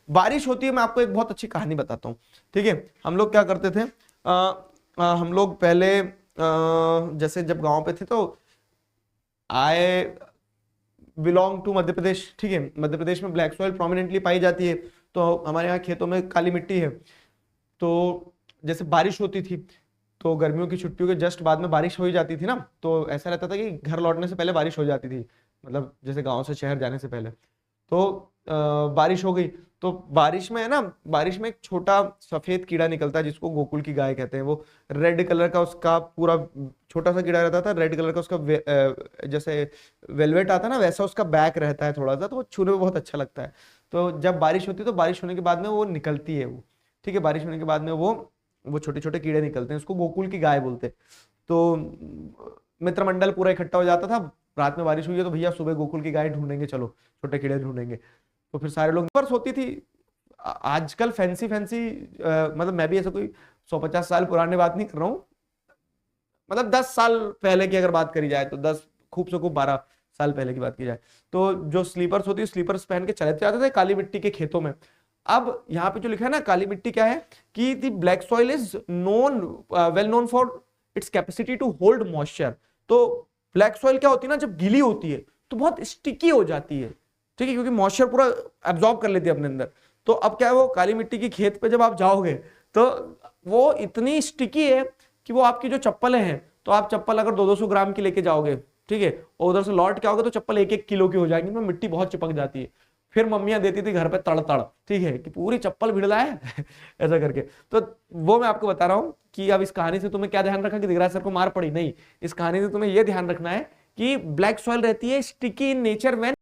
बारिश होती है, मैं आपको एक बहुत अच्छी कहानी बताता हूँ, ठीक है। हम लोग क्या करते थे, हम लोग पहले जैसे जब गांव पे थे तो I belong to Madhya Pradesh, ठीक है। मध्य प्रदेश में ब्लैक सॉइल प्रोमिनेंटली पाई जाती है, तो हमारे यहाँ खेतों में काली मिट्टी है। तो जैसे बारिश होती थी तो गर्मियों की छुट्टियों के जस्ट बाद में बारिश हो ही जाती थी ना, तो ऐसा रहता था कि घर लौटने से पहले बारिश हो जाती थी, मतलब जैसे गांव से शहर जाने से पहले। तो बारिश हो गई, तो बारिश में है ना, बारिश में एक छोटा सफेद कीड़ा निकलता है जिसको गोकुल की गाय कहते हैं। वो रेड कलर का उसका पूरा छोटा सा कीड़ा रहता था, रेड कलर का उसका जैसे वेलवेट आता है ना वैसा उसका बैक रहता है थोड़ा सा, तो वो छूने में बहुत अच्छा लगता है। तो जब बारिश होती है तो बारिश होने के बाद में वो निकलती है वो, ठीक है। बारिश होने के बाद में वो छोटे छोटे कीड़े निकलते हैं, उसको गोकुल की गाय बोलते हैं। तो मित्रमंडल पूरा इकट्ठा हो जाता था, रात में बारिश हुई है तो भैया सुबह गोकुल की गाय ढूंढेंगे, चलो छोटे कीड़े ढूंढेंगे। तो फिर सारे लोग पर्स होती थी। आजकल फैंसी फैंसी मतलब मैं भी ऐसा कोई 150 साल पुरानी बात नहीं कर रहा हूँ, मतलब 10 साल पहले की अगर बात करी जाए तो 10 खूब से खूब 12 साल पहले की बात की जाए, तो जो स्लीपर्स होती है स्लीपर्स पहन के चले जाते थे काली मिट्टी के खेतों में। अब यहाँ पे जो लिखा है ना, काली मिट्टी क्या है कि the black soil is known well known for its capacity to hold moisture. तो ब्लैक सॉइल क्या होती है ना, जब गीली होती है तो बहुत स्टिकी हो जाती है, ठीक है, क्योंकि मॉइस्चर पूरा एब्जॉर्ब कर लेती है अपने अंदर। तो अब क्या है, वो काली मिट्टी की खेत पे जब आप जाओगे तो वो इतनी स्टिकी है कि वो आपकी जो चप्पलें हैं, तो आप चप्पल अगर 200-200 ग्राम की लेके जाओगे, ठीक है, और उधर से लौट के आओगे तो चप्पल 1-1 किलो की हो जाएगी, में मिट्टी बहुत चिपक जाती है। फिर मम्मियां देती थी घर पे तड़ तड़, ठीक है, कि पूरी चप्पल भिड़ला है ऐसा करके। तो वो मैं आपको बता रहा हूं कि अब इस कहानी से तुम्हें क्या ध्यान रखना कि दिगराज सर को मार पड़ी नहीं, इस कहानी से तुम्हें यह ध्यान रखना है कि ब्लैक सॉइल रहती है स्टिकी इन नेचर व्हेन